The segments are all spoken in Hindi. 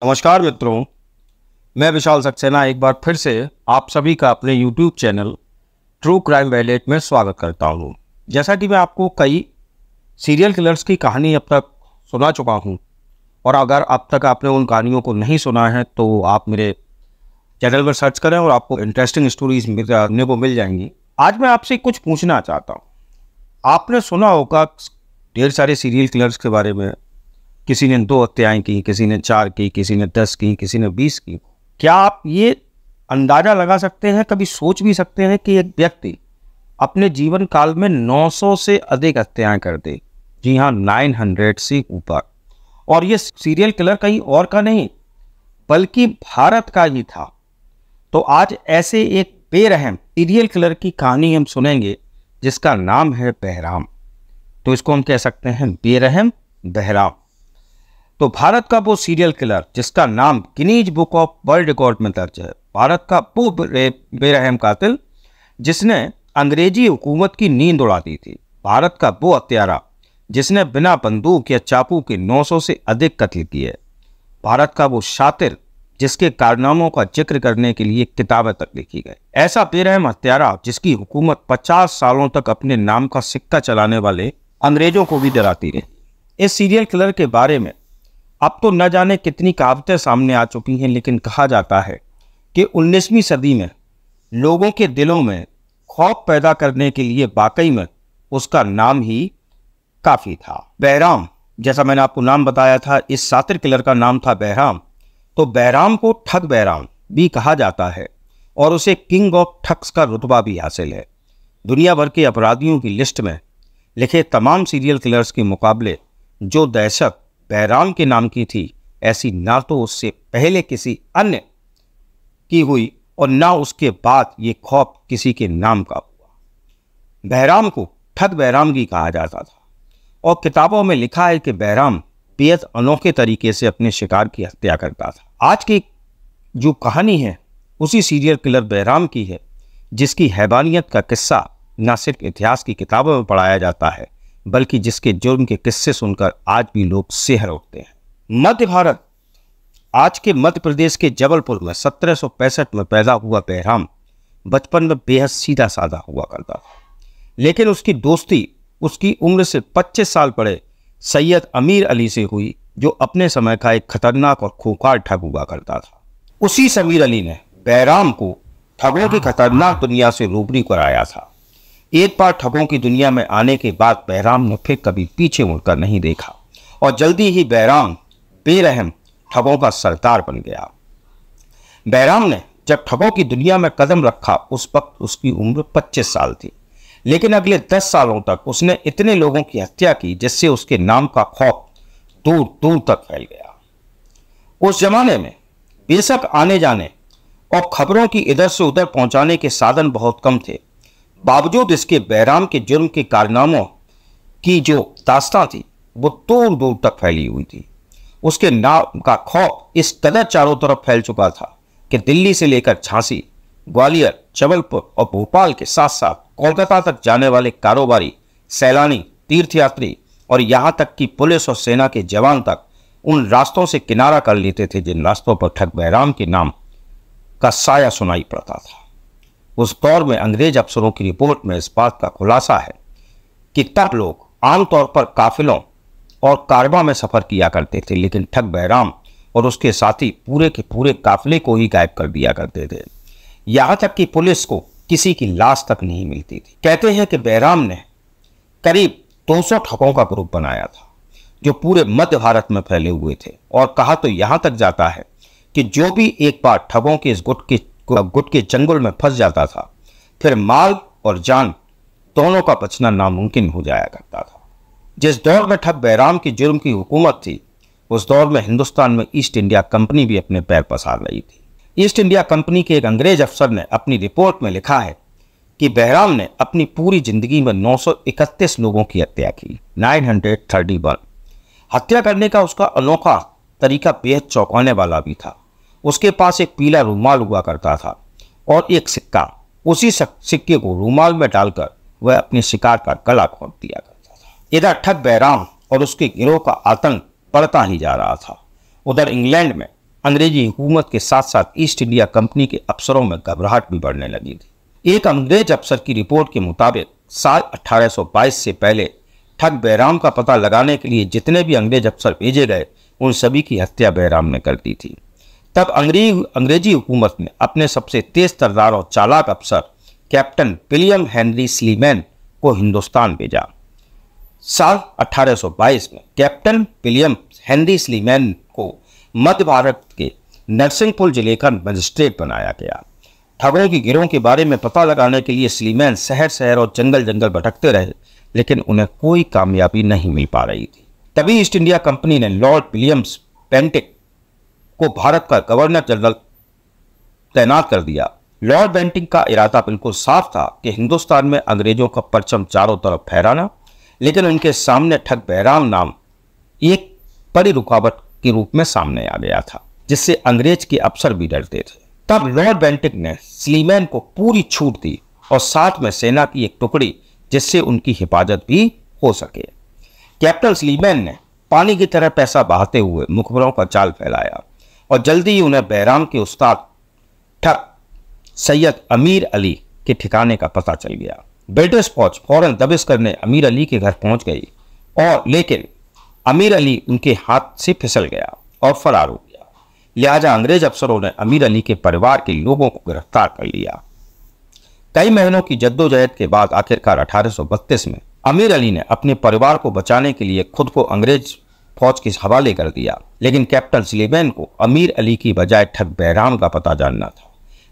नमस्कार मित्रों, मैं विशाल सक्सेना एक बार फिर से आप सभी का अपने YouTube channel true crime wallet में स्वागत करता हूं। जैसा कि मैं आपको कई सीरियल किलर्स की कहानी अब तक सुना चुका हूं और अगर अब तक आपने उन कहानियों को नहीं सुना है तो आप मेरे चैनल पर सर्च करें और आपको इंटरेस्टिंग स्टोरीज मिलने को मिल जाएंगी। आज मैं आपसे कुछ पूछना चाहता हूँ। आपने सुना होगा ढेर सारे सीरियल किलर्स के बारे में। किसी ने 2 हत्याएं की, किसी ने 4 की, किसी ने 10 की, किसी ने 20 की। क्या आप ये अंदाजा लगा सकते हैं, कभी सोच भी सकते हैं कि एक व्यक्ति अपने जीवन काल में 900 से अधिक हत्याएं कर दे? जी हाँ, 900 से ऊपर। और ये सीरियल किलर कहीं और का नहीं बल्कि भारत का ही था। तो आज ऐसे एक बेरहम सीरियल किलर की कहानी हम सुनेंगे जिसका नाम है बहराम। तो इसको हम कह सकते हैं बेरहम बहराम। तो भारत का वो सीरियल किलर जिसका नाम Guinness book of world record में दर्ज है, भारत का वो बेरहम कातिल जिसने अंग्रेजी हुकूमत की नींद उड़ा दी थी, भारत का वो हत्यारा जिसने बिना बंदूक या चाकू के 900 से अधिक कत्ल किए, भारत का वो शातिर जिसके कारनामों का जिक्र करने के लिए किताबें तक लिखी गई, ऐसा बेरहम हत्यारा जिसकी हुकूमत 50 सालों तक अपने नाम का सिक्का चलाने वाले अंग्रेजों को भी डराती रही। इस सीरियल किलर के बारे में अब तो न जाने कितनी कहावतें सामने आ चुकी हैं, लेकिन कहा जाता है कि 19वीं सदी में लोगों के दिलों में खौफ पैदा करने के लिए वाकई में उसका नाम ही काफ़ी था। बहराम, जैसा मैंने आपको नाम बताया था, इस शातिर किलर का नाम था बहराम। तो बहराम को ठग बहराम भी कहा जाता है और उसे किंग ऑफ ठग्स का रुतबा भी हासिल है। दुनिया भर के अपराधियों की लिस्ट में लिखे तमाम सीरियल किलर्स के मुकाबले जो दहशत बहराम के नाम की थी, ऐसी ना तो उससे पहले किसी अन्य की हुई और ना उसके बाद ये खौफ किसी के नाम का हुआ। बहराम को ठग बहरामगी कहा जाता था और किताबों में लिखा है कि बहराम बेहद अनोखे तरीके से अपने शिकार की हत्या करता था। आज की जो कहानी है उसी सीरियल किलर बहराम की है, जिसकी हैवानियत का किस्सा न सिर्फ इतिहास की किताबों में पढ़ाया जाता है बल्कि जिसके जुर्म के किस्से सुनकर आज भी लोग सिहर उठते हैं। मध्य भारत, आज के मध्य प्रदेश के जबलपुर में 1765 में पैदा हुआ बहराम बचपन में बेहद सीधा साधा हुआ करता था, लेकिन उसकी दोस्ती उसकी उम्र से 25 साल बड़े सैयद अमीर अली से हुई, जो अपने समय का एक खतरनाक और खूंखार ठग हुआ करता था। उसी अमीर अली ने बहराम को ठगों की खतरनाक दुनिया से रूबरू कराया था। एक बार ठगों की दुनिया में आने के बाद बहराम ने फिर कभी पीछे मुड़कर नहीं देखा और जल्दी ही बहराम बेरहम ठगों का सरदार बन गया। बहराम ने जब ठगों की दुनिया में कदम रखा उस वक्त उसकी उम्र 25 साल थी, लेकिन अगले 10 सालों तक उसने इतने लोगों की हत्या की जिससे उसके नाम का खौफ दूर दूर तक फैल गया। उस जमाने में बेशक आने जाने और खबरों की इधर से उधर पहुंचाने के साधन बहुत कम थे, बावजूद इसके बहराम के जुर्म के कारनामों की जो दास्तां थी वो दूर दूर तक फैली हुई थी। उसके नाम का खौफ इस कदर चारों तरफ फैल चुका था कि दिल्ली से लेकर झांसी, ग्वालियर, जबलपुर और भोपाल के साथ साथ कोलकाता तक जाने वाले कारोबारी, सैलानी, तीर्थयात्री और यहाँ तक कि पुलिस और सेना के जवान तक उन रास्तों से किनारा कर लेते थे जिन रास्तों पर ठग बहराम के नाम का साया सुनाई पड़ता था। उस दौर में अंग्रेज अफसरों की रिपोर्ट में इस बात का खुलासा है कि तब लोग आमतौर पर काफिलों और कारवां में सफर किया करते थे, लेकिन ठग बहराम और उसके साथी पूरे के पूरे काफिले को ही गायब कर दिया करते थे। यहाँ तक कि पुलिस को किसी की लाश तक नहीं मिलती थी। कहते हैं कि बहराम ने करीब 200 ठगों का ग्रुप बनाया था जो पूरे मध्य भारत में फैले हुए थे, और कहा तो यहाँ तक जाता है कि जो भी एक बार ठगों के इस गुट के जंगल में फंस जाता था, फिर माल और जान दोनों का बचना नामुमकिन हो जाया करता था। जिस दौर में ठग बहराम की जुर्म की हुकूमत थी, उस दौर में हिंदुस्तान में ईस्ट इंडिया कंपनी भी अपने पैर पसार रही थी। ईस्ट इंडिया कंपनी के एक अंग्रेज अफसर ने अपनी रिपोर्ट में लिखा है कि बहराम ने अपनी पूरी जिंदगी में 931 लोगों की हत्या की, 931। हत्या करने का उसका अनोखा तरीका बेहद चौंकाने वाला भी था। उसके पास एक पीला रूमाल हुआ करता था और एक सिक्का। उसी सिक्के को रूमाल में डालकर वह अपने शिकार का गला घोंट दिया करता था। इधर ठग बहराम और उसके गिरोह का आतंक बढ़ता ही जा रहा था। उधर इंग्लैंड में अंग्रेजी हुकूमत के साथ साथ ईस्ट इंडिया कंपनी के अफसरों में घबराहट भी बढ़ने लगी थी। एक अंग्रेज अफसर की रिपोर्ट के मुताबिक साल 1822 से पहले ठग बैराम का पता लगाने के लिए जितने भी अंग्रेज अफसर भेजे गए उन सभी की हत्या बैराम ने कर दी थी। तब अंग्रेजी हुकूमत ने अपने सबसे तेज तर्रार और चालाक अफसर कैप्टन विलियम हेनरी स्लीमैन को हिंदुस्तान भेजा। साल 1822 में कैप्टन विलियम हेनरी स्लीमैन को मध्य भारत के नरसिंहपुर जिले का मजिस्ट्रेट बनाया गया। ठगों की गिरोह के बारे में पता लगाने के लिए स्लीमैन शहर शहर और जंगल जंगल भटकते रहे, लेकिन उन्हें कोई कामयाबी नहीं मिल पा रही थी। तभी ईस्ट इंडिया कंपनी ने लॉर्ड विलियम्स बेंटिक को भारत का गवर्नर जनरल तैनात कर दिया। लॉर्ड बेंटिक का इरादा बिल्कुल साफ था कि हिंदुस्तान में अंग्रेजों का परचम चारों तरफ फहराना, लेकिन उनके सामने ठग बैराम नाम एक बड़ी रुकावट के रूप में सामने आ गया था, जिससे अंग्रेज के अफसर भी डरते थे। तब लॉर्ड बेंटिक ने स्लीमैन को पूरी छूट दी और साथ में सेना की एक टुकड़ी, जिससे उनकी हिफाजत भी हो सके। कैप्टन स्लीमैन ने पानी की तरह पैसा बहाते हुए मुखबरों का जाल फैलाया और जल्दी ही उन्हें बैराम के उस्ताद ठग सैयद अमीर अली के ठिकाने का पता चल गया। ब्रिटिश फौज फौरन दबिश करने अमीर अली के घर पहुंच गई लेकिन अमीर अली उनके हाथ से फिसल गया और फरार हो गया। लिहाजा अंग्रेज अफसरों ने अमीर अली के परिवार के लोगों को गिरफ्तार कर लिया। कई महीनों की जद्दोजहद के बाद आखिरकार 1832 में अमीर अली ने अपने परिवार को बचाने के लिए खुद को अंग्रेज फौज के हवाले कर दिया, लेकिन कैप्टन स्लीमैन को अमीर अली की बजाय ठग बैराम का पता जानना था।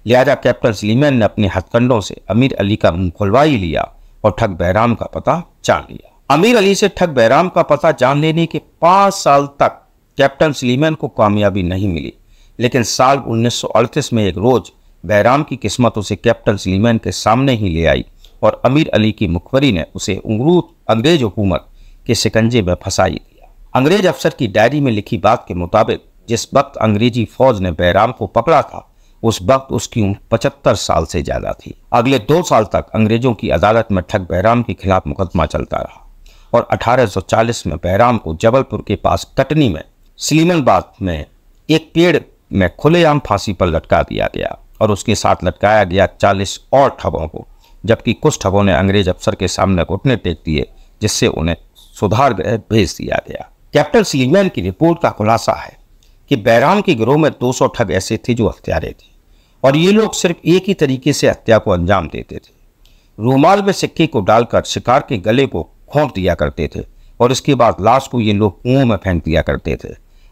लिहाजा कैप्टन स्लीमैन ने अपने हथकंडों से अमीर अली का मुंह खुलवा ही लिया और ठग बैराम का पता जान लिया। अमीर अली से ठग बैराम का पता जान लेने के 5 साल तक कैप्टन स्लीमैन को कामयाबी नहीं मिली, लेकिन साल 1938 में एक रोज बैराम की किस्मत उसे कैप्टन स्लीमैन के सामने ही ले आई और अमीर अली की मुखबरी ने उसे अंग्रेज हुकूमत के शिकंजे में फंसा ही दिया। अंग्रेज अफसर की डायरी में लिखी बात के मुताबिक जिस वक्त अंग्रेजी फौज ने बैराम को पकड़ा था उस वक्त उसकी उम्र 75 साल से ज्यादा थी। अगले 2 साल तक अंग्रेजों की अदालत में ठग बैराम के खिलाफ मुकदमा चलता रहा और 1840 में बैराम को जबलपुर के पास कटनी में स्लीमनबाद में एक पेड़ में खुलेआम फांसी पर लटका दिया गया और उसके साथ लटकाया गया 40 और ठगों को, जबकि कुछ ठगों ने अंग्रेज अफसर के सामने घुटने टेक दिए, जिससे उन्हें सुधार गृह भेज दिया गया। कैप्टन स्लीमैन की रिपोर्ट का खुलासा है कि बैराम के गिरोह में 200 ठग ऐसे थे जो हत्यारे थे और ये लोग सिर्फ एक ही तरीके से हत्या को अंजाम देते थे। रूमाल में सिक्के को डालकर शिकार के गले को खोंट दिया करते थे और इसके बाद लाश को ये लोग कुओं में फेंक दिया करते थे।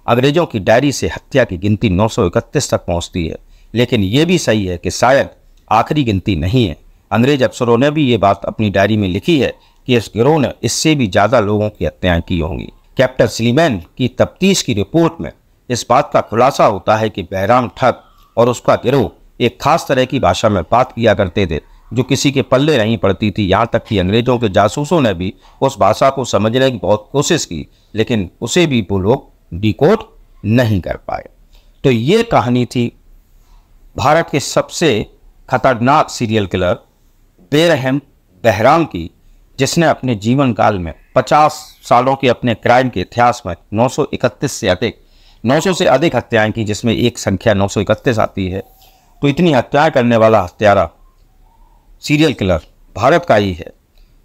अंग्रेजों की डायरी से हत्या की गिनती 931 तक पहुंचती है, लेकिन यह भी सही है कि शायद आखिरी गिनती नहीं है। अंग्रेज अफसरों ने भी ये बात अपनी डायरी में लिखी है कि इस गिरोह ने इससे भी ज्यादा लोगों की हत्याएं की होंगी। कैप्टन स्लीमैन की तफ्तीश की रिपोर्ट में इस बात का खुलासा होता है कि बैराम ठग और उसका गिरोह एक खास तरह की भाषा में बात किया करते थे जो किसी के पल्ले नहीं पड़ती थी। यहाँ तक कि अंग्रेजों के जासूसों ने भी उस भाषा को समझने की बहुत कोशिश की, लेकिन उसे भी वो लोग डिकोड नहीं कर पाए। तो ये कहानी थी भारत के सबसे खतरनाक सीरियल किलर बेरहम बैराम की, जिसने अपने जीवन काल में 50 सालों के अपने क्राइम के इतिहास में 900 से अधिक हत्याएं की, जिसमें एक संख्या 931 आती है। तो इतनी हत्याएं करने वाला हत्यारा सीरियल किलर भारत का ही है।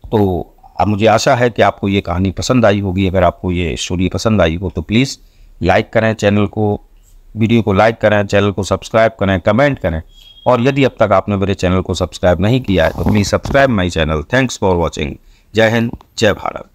तो अब मुझे आशा है कि आपको ये कहानी पसंद आई होगी। अगर आपको ये स्टोरी पसंद आई हो तो प्लीज़ लाइक करें चैनल को, वीडियो को लाइक करें, चैनल को सब्सक्राइब करें, कमेंट करें, और यदि अब तक आपने मेरे चैनल को सब्सक्राइब नहीं किया है तो please subscribe my channel. Thanks for watching. जय हिंद, जय भारत।